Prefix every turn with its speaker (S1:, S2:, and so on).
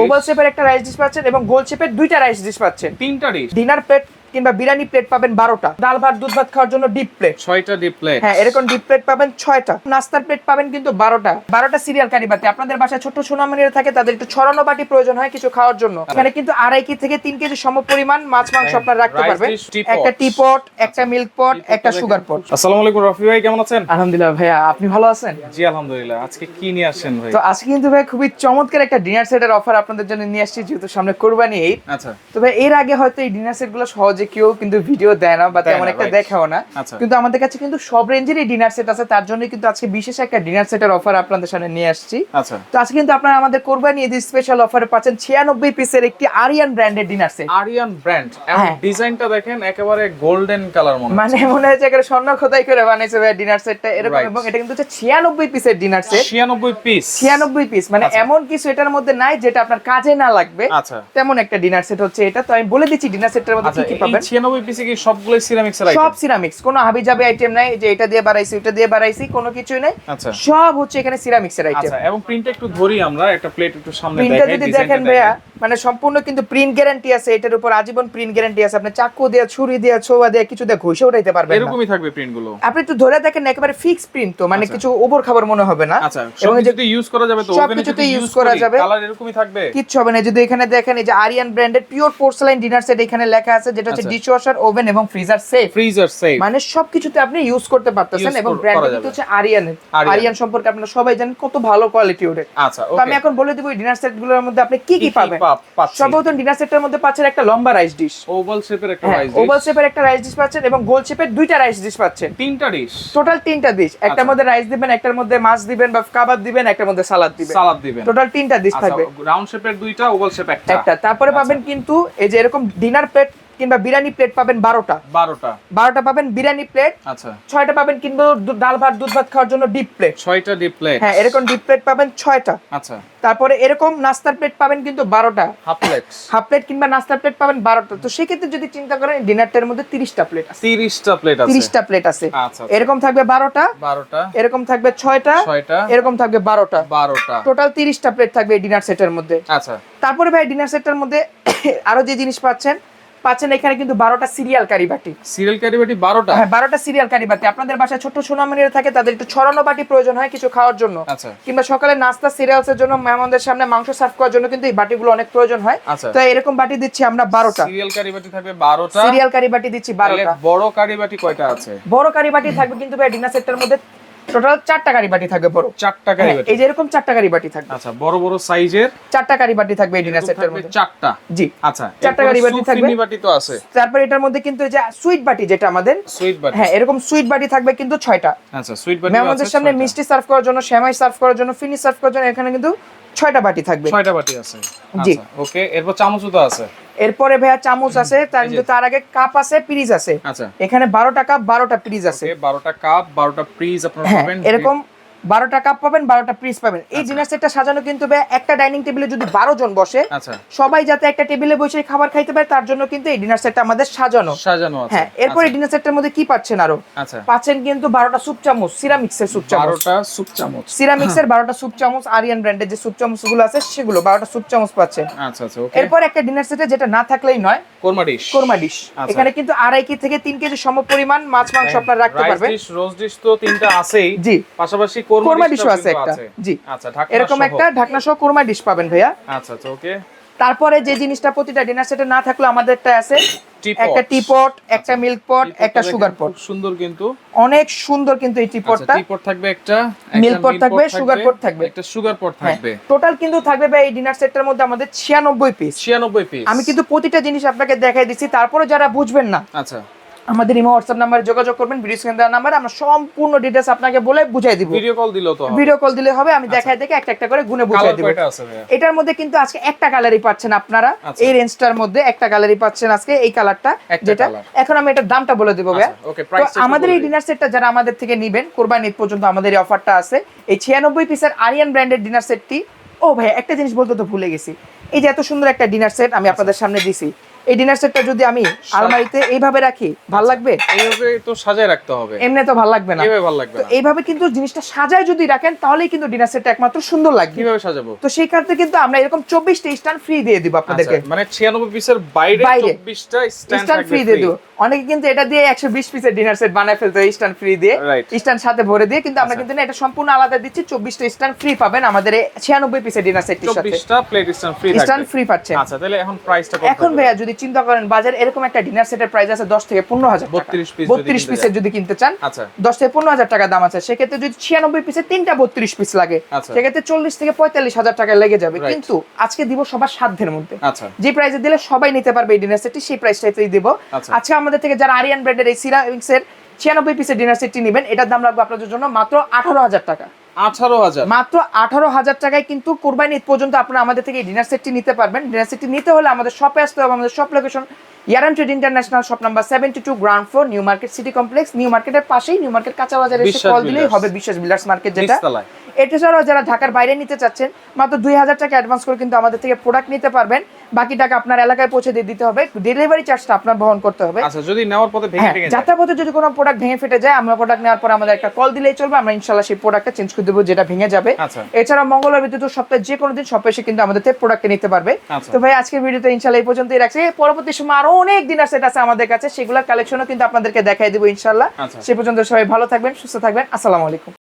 S1: Oval শেপের একটা rice dish পাচ্ছেন এবং গোল শেপের দুইটা রাইস ডিশ পাচ্ছেন।
S2: তিনটা ডিশ।
S1: ডিনার প্লেট কিংবা বিরিয়ানি প্লেট পাবেন 12টা, ডাল ভাত দুধ ভাত খাওয়ার জন্য ডিপ প্লেট
S2: 6টা ডিপ প্লেট।
S1: হ্যাঁ, এরকম ডিপ প্লেট পাবেন 6টা। নাস্তার প্লেট পাবেন কিন্তু 12টা সিরিয়াল কারি বাটি। আপনাদের বাসায় ছোট সোনামণিরা থাকে, তাদের একটু ছড়ানো বাটি প্রয়োজন হয় কিছু খাওয়ার জন্য। এখানে কিন্তু 2.5 কেজি থেকে 3 কেজি সম পরিমাণ মাছ মাংস আপনারা রাখতে পারবেন। একটা টি পট, একটা মিল্ক পট, একটা সুগার পট।
S2: আসসালামু আলাইকুম রফি ভাই, কেমন আছেন?
S1: আলহামদুলিল্লাহ ভাইয়া, আপনি ভালো আছেন?
S2: জি আলহামদুলিল্লাহ। আজকে কি নিয়ে আসেন ভাই?
S1: তো আজকে কিন্তু ভাই খুবই চমৎকার একটা ডিনার সেটের অফার আপনাদের জন্য নিয়ে আসছি, যেহেতু সামনে কুরবানি ঈদ।
S2: আচ্ছা।
S1: তো ভাই এর আগে হয়তো এই ডিনার সেট গুলো সহজে কেউ কিন্তু ভিডিও দেয় না বা তেমন একটা দেখাও না, কিন্তু আমাদের কাছে কিন্তু সব রেঞ্জেরই ডিনার সেট আছে। তার জন্য কিন্তু আজকে বিশেষ একটা ডিনার সেটের অফার আপনাদের সামনে নিয়ে আসছি।
S2: আচ্ছা।
S1: তো আজকে কিন্তু আপনারা আমাদের কোরবানি ঈদ স্পেশাল অফারে পাচ্ছেন 96 পিসের একটি আরিয়ান ব্র্যান্ডের ডিনার সেট।
S2: আরিয়ান ব্র্যান্ড, এবং ডিজাইনটা দেখেন একেবারে গোল্ডেন কালার
S1: মানে মনে হচ্ছে একেবারে স্বর্ণ খোদাই করে বানাইছে ভাই ডিনার সেটটা এরকম। এবং এটা কিন্তু হচ্ছে 96 পিসের ডিনার সেট।
S2: 96 পিস।
S1: 96 পিস, মানে এমন কিছু এটার মধ্যে নাই যেটা আপনার কাজে না লাগবে।
S2: আচ্ছা।
S1: তেমন একটা ডিনার সেট হচ্ছে এটা। তো আমি বলে দিচ্ছি ডিনার সেটের মধ্যে কি কি পাবেন।
S2: 96 পিসে কি সবগুলো সিরামিক্স এর আইটেম?
S1: সব সিরামিক্স, কোনো হাবিজাবি আইটেম নাই যে এটা দিয়ে বাড়াইছি ওটা দিয়ে বাড়াইছি, কোনো কিছুই নাই।
S2: আচ্ছা।
S1: সব হচ্ছে এখানে সিরামিক্স এর আইটেম।
S2: আচ্ছা, এবং প্রিন্টটা একটু ধরি আমরা, একটা প্লেট একটু সামনে
S1: প্রিন্টটা
S2: দেখাই।
S1: যদি দেখেন ভাইয়া, মানে সম্পূর্ণ কিন্তু প্রিন্ট গ্যারান্টি আছে, এটার উপর আজীবন প্রিন্ট গ্যারান্টি আছে। আপনি চাকু দিয়ে, ছুরি দিয়ে, ছোয়া দিয়ে কিছু দিয়ে ঘষে উঠাইতে পারবেন না।
S2: এরকমই থাকবে প্রিন্ট গুলো।
S1: আপনি একটু ধরে দেখেন, একেবারে ফিক্স প্রিন্ট, তো মানে কিছু ওভার খাবার মনে হবে না।
S2: আচ্ছা, সব কিছুতে ইউজ করা যাবে তো? ওভেনে
S1: সবকিছুতে ইউজ করা যাবে,
S2: কালার এরকমই থাকবে,
S1: কিচ্ছু হবে না। যদি এখানে দেখেন এই যে আরিয়ান ব্র্যান্ডের পিওর পোর্সেলাইন ডিনার সেট এখানে লেখা আছে, যেটা হচ্ছে ডিশওয়াশার, ওভেন এবং ফ্রিজার সেফ।
S2: ফ্রিজার সেফ,
S1: মানে সবকিছুতে আপনি ইউজ করতে পারতেছেন। এবং ব্র্যান্ড কিন্তু হচ্ছে আরিয়ান। আরিয়ান সম্পর্কে আপনারা সবাই জানেন কত ভালো কোয়ালিটি ওদের।
S2: আচ্ছা,
S1: তো আমি এখন বলে দিব এই ডিনার সেট গুলোর মধ্যে আপনি কি কি পাবেন। সর্বপ্রথম ডিনার সেটের মধ্যে পাচ্ছেন একটা লম্বা রাইস ডিশ,
S2: ওভাল শেপের একটা রাইস ডিশ।
S1: ওভাল শেপের একটা রাইস ডিশ পাচ্ছেন এবং গোল শেপের দুইটা রাইস ডিশ পাচ্ছেন।
S2: তিনটা ডিশ,
S1: টোটাল 3টা ডিশ। একটার মধ্যে রাইস দিবেন, একটার মধ্যে মাছ দিবেন বা কাবাব দিবেন, একটার মধ্যে সালাদ দিবেন। টোটাল 3টা ডিশ থাকবে।
S2: রাউন্ড শেপের দুইটা, ওভাল শেপ একটা।
S1: তারপরে পাবেন কিন্তু এই যে এরকম ডিনার প্লেট কিংবা বিরিয়ানি প্লেট পাবেন 12টা পাবেন বিরিয়ানি প্লেট।
S2: আচ্ছা।
S1: 6টা পাবেন কিন্তু ডাল ভাত দুধ ভাত খাওয়ার জন্য ডিপ প্লেট।
S2: 6টা ডিপ প্লেট।
S1: হ্যাঁ, এরকম ডিপ প্লেট পাবেন 6টা।
S2: আচ্ছা।
S1: তারপরে এরকম নাস্তার প্লেট পাবেন কিন্তু 12টা।
S2: হাফ প্লেট
S1: কিংবা নাস্তার প্লেট পাবেন 12টা। তো সেক্ষেত্রে যদি চিন্তা করেন ডিনারটার মধ্যে 30টা প্লেট আছে।
S2: 30টা প্লেট আছে।
S1: 30টা প্লেট আছে।
S2: আচ্ছা।
S1: এরকম থাকবে 12টা, এরকম থাকবে 6টা, এরকম থাকবে 12টা। টোটাল 30টা প্লেট থাকবে এই ডিনার সেটের মধ্যে।
S2: আচ্ছা।
S1: তারপরে ভাই ডিনার সেটের মধ্যে আরো যে জিনিস পাচ্ছেন এখানে কিন্তু 12টা সিরিয়াল কারি বাটি।
S2: 12টা?
S1: হ্যাঁ, 12টা সিরিয়াল কারি বাটি। আপনাদের বাসায় ছোট সোনামণিরা থাকে, তাদের একটু ছড়ানো বাটি প্রয়োজন হয় কিছু খাওয়ার জন্য।
S2: আচ্ছা।
S1: কিংবা সকালে নাস্তা সিরিয়ালস এর জন্য, মেহমানদের সামনে মাংস সার্ভ করার জন্য কিন্তু এই বাটিগুলো অনেক প্রয়োজন হয়। তো এরকম বাটি দিচ্ছি আমরা 12টা।
S2: সিরিয়াল কারি বাটি থাকবে 12টা।
S1: সিরিয়াল কারি বাটি দিচ্ছি 12টা।
S2: বড় কারি বাটি কয়টা আছে?
S1: বড় কারি বাটি থাকবে কিন্তু ভাই ডিনার সেটের মধ্যে টোটাল 4টা কারি বাটি থাকবে। বড়
S2: 4টা কারি বাটি।
S1: এই যে এরকম 4টা কারি বাটি থাকবে।
S2: আচ্ছা, বড় বড় সাইজের
S1: 4টা কারি বাটি থাকবে এই ডিনার সেটের মধ্যে।
S2: 4টা?
S1: জি।
S2: আচ্ছা,
S1: 4টা কারি বাটি থাকবে।
S2: সুইট বাটি তো আছে।
S1: তারপর এটার মধ্যে কিন্তু এই যে সুইট বাটি, যেটা আমাদের
S2: সুইট বাটি,
S1: হ্যাঁ এরকম সুইট বাটি থাকবে কিন্তু 6টা।
S2: আচ্ছা, সুইট বাটি
S1: মেহমানদের সামনে মিষ্টি সার্ভ করার জন্য, সেমাই সার্ভ করার জন্য, ফিনিশ সার্ভ করার জন্য এখানে কিন্তু 6টা বাটি থাকবে।
S2: 6টা বাটি আছে।
S1: জি।
S2: আচ্ছা, ওকে। এরপর চামচও তো আছে।
S1: এরপরে ভাইয়া চামচ আছে, তার আগে কাপ আছে, পিরিজ আছে।
S2: আচ্ছা।
S1: এখানে 12টা কাপ, 12টা পিরিজ আছে।
S2: 12টা কাপ, 12টা পিরিজ আপনারা পাবেন।
S1: এরকম 12টা কাপ পাবেন, 12টা পিস পাবেন। এই ডিনার সেটটা সাজানো কিন্তু ভাই একটা ডাইনিং টেবিলে যদি 12 জন বসে,
S2: আচ্ছা,
S1: সবাই যাতে একটা টেবিলে বসে খাবার খাইতে পারে, তার জন্য কিন্তু এই ডিনার সেটটা আমাদের সাজানো আছে। হ্যাঁ, এরপর এই ডিনার সেটটার মধ্যে কি পাচ্ছেন আরো?
S2: আচ্ছা,
S1: পাচ্ছেন কিন্তু 12টা স্যুপ চামচ, সিরামিক্সের স্যুপ চামচ।
S2: 12টা স্যুপ চামচ,
S1: সিরামিক্সের 12টা স্যুপ চামচ, আরিয়ান ব্র্যান্ডের যে স্যুপ চামচগুলো আছে সেগুলো 12টা স্যুপ চামচ পাচ্ছেন।
S2: আচ্ছা আচ্ছা, ওকে।
S1: এরপর একটা ডিনার সেটে যেটা না থাকলেই নয়, কোরমা ডিশ। এখানে কিন্তু 2.5 কেজি থেকে 3 কেজি সম পরিমাণ মাছ মাংস আপনারা রাখতে পারবেন।
S2: রাইস ডিশ, রোস্ট ডিশ তো 3টা আছেই।
S1: জি।
S2: পাশাপাশি
S1: কোরমা ডিশও আছে একটা। জি।
S2: আচ্ছা,
S1: এরকম একটা ঢাকনা সহ কোরমা ডিশ পাবেন ভাইয়া।
S2: আচ্ছা আচ্ছা, ওকে।
S1: তারপরে যে জিনিসটা প্রতিটা ডিনার সেটে না থাকলে আমাদেরটা আছে, একটা টি পট, একটা মিল্ক পট, একটা সুগার পট।
S2: সুন্দর, কিন্তু
S1: অনেক সুন্দর কিন্তু এই টি পটটা।
S2: টি পট থাকবে একটা,
S1: মিল্ক পট থাকবে, সুগার পট থাকবে,
S2: একটা সুগার পট থাকবে।
S1: টোটাল কিন্তু থাকবে ভাই এই ডিনার সেটটার মধ্যে আমাদের 96 পিস।
S2: 96 পিস।
S1: আমি কিন্তু প্রতিটা জিনিস আপনাকে দেখাই দিচ্ছি, তারপরে যারা বুঝবেন না,
S2: আচ্ছা,
S1: আমাদের ইমো হোয়াটসঅ্যাপ নাম্বারে যোগাযোগ করবেন, ভিডিও স্ক্রিনে দেওয়া নাম্বারে আমরা সম্পূর্ণ ডিটেইলস আপনাকে বলে বুঝাই দিব।
S2: ভিডিও কল দিলেও তো হবে।
S1: ভিডিও কল দিলে হবে, আমি দেখাই দেখে একটা একটা করে গুনে বুঝাই দিব। এটার মধ্যে কিন্তু আজকে একটা কালারই পাচ্ছেন আপনারা, এই রেঞ্জটার মধ্যে একটা কালারই পাচ্ছেন আজকে, এই কালারটা যেটা। এখন আমি এটার দামটা বলে দিব ভাই। তো আমাদের এই ডিনার সেটটা যারা আমাদের থেকে নেবেন, কুরবানি ঈদ পর্যন্ত আমাদের এই অফারটা আছে। এই 96 পিসের আরিয়ান ব্র্যান্ডের ডিনার সেটটি, ও ভাই একটা জিনিস বলতে তো ভুলে গেছি, এই যে এত সুন্দর একটা ডিনার সেট আমি আপনাদের সামনে দিছি, এই ডিনার সেটটা যদি আমি আলমারিতে এইভাবে রাখি ভালো লাগবে?
S2: এইভাবে তো সাজায় রাখতে হবে,
S1: এমনি তো ভালো লাগবে না,
S2: এইভাবে ভালো লাগবে
S1: তো
S2: না।
S1: এইভাবে কিন্তু জিনিসটা সাজায় যদি রাখেন তাহলেই কিন্তু ডিনার সেটটা একমাত্র সুন্দর লাগবে।
S2: কিভাবে সাজাবো?
S1: তো সেই ক্ষেত্রে কিন্তু আমরা এরকম 24টা স্ট্যান্ড ফ্রি দিয়ে দিব আপনাদেরকে।
S2: মানে 96 পিসের বাইরে 24টা
S1: স্ট্যান্ড ফ্রি দিয়ে দেব। অনেকে কিন্তু এটা দিয়ে 120 পিসের ডিনার সেট বানায় ফেলতে স্ট্যান্ড ফ্রি দিয়ে, স্ট্যান্ড সাথে ভরে দিয়ে, কিন্তু আমরা কিন্তু না, এটা সম্পূর্ণ আলাদা দিচ্ছি। 24টা স্ট্যান্ড ফ্রি পাবেন আমাদের এই 96 পিসের ডিনার সেটটির সাথে।
S2: 24টা প্লেট স্ট্যান্ড ফ্রি থাকবে,
S1: স্ট্যান্ড ফ্রি পাচ্ছেন।
S2: আচ্ছা, তাহলে এখন প্রাইসটা কত?
S1: এখন ভাইয়া যদি চিন্তা করেন বাজার এরকম একটা ডিনার সেটের প্রাইস আছে 10 থেকে 15,000 টাকা। 32 পিসের যদি কিনতে চান,
S2: আচ্ছা
S1: 10 থেকে 15,000 টাকা দাম আছে। সেক্ষেত্রে যদি 96 পিসের 3টা 32 পিস লাগে, সেক্ষেত্রে 40 থেকে 45,000 টাকা লেগে যাবে। কিন্তু আজকে দিব সবার সাধ্যের মধ্যে,
S2: আচ্ছা
S1: যে প্রাইসে দিলে সবাই নিতে পারবে এই ডিনার সেটটি, সেই প্রাইসটাই দিব। আজকে আমাদের থেকে যারা আরিয়ান ব্র্যান্ডের এই সিরামিক্স এর 96 পিসের ডিনার সেটটি নেবেন, এটার দাম রাখবো আপনাদের জন্য মাত্র 18,000 টাকা।
S2: 18,000
S1: মাত্র 18,000 টাকায় কিন্তু কুরবানি ঈদ পর্যন্ত আপনারা আমাদের থেকে এই ডিনার সেটটি নিতে পারবেন। ডিনার সেটটি নিতে হলে আমাদের শপে আসতে হবে। আমাদের shop location Yaran trade international, shop number 72, ground floor, new market city complex. New মার্কেটের পাশেই, নিউ মার্কেট কাঁচা বাজারে এসে কল দিলেই হবে, বিশ্বাস বিল্ডার্স মার্কেট যেটা। এটা ছাড়াও যারা ঢাকার বাইরে নিতে চাচ্ছেন, মাত্র 2,000 টাকা অ্যাডভান্স করে কিন্তু আমাদের থেকে প্রোডাক্ট নিতে পারবেন। বাকি টাকা আপনার এলাকায় পৌঁছে দিয়ে দিতে হবে, ডেলিভারি চার্জটা আপনার বহন করতে হবে।
S2: আচ্ছা, যদি নেওয়ার পথে ভেঙে ফেটে যায়,
S1: যাত্রাপথে যদি কোনো প্রোডাক্ট ভেঙে ফেটে যায়, আমরা প্রোডাক্ট নেওয়ার পর আমাদের একটা কল দিলেই চলবে, আমরা ইনশাআল্লাহ সেই প্রোডাক্টটা চেঞ্জ করে দেবো যেটা ভেঙে যাবে। এছাড়া মঙ্গলবার ব্যতীত সপ্তাহে যে কোনো দিন শপে এসে কিন্তু আমাদের থেকে প্রোডাক্ট নিতে পারবে। তো ভাই আজকের ভিডিওতে ইনশাআল্লাহ এই পর্যন্তই রাখছি। পরবর্তী সময় আরো অনেক ডিনার সেট আছে আমাদের কাছে, সেগুলোর কালেকশনও কিন্তু আপনাদেরকে দেখাই দেবো ইনশাআল্লাহ। সে পর্যন্ত সবাই ভালো থাকবেন, সুস্থ থাকবেন। আসসালামু আলাইকুম।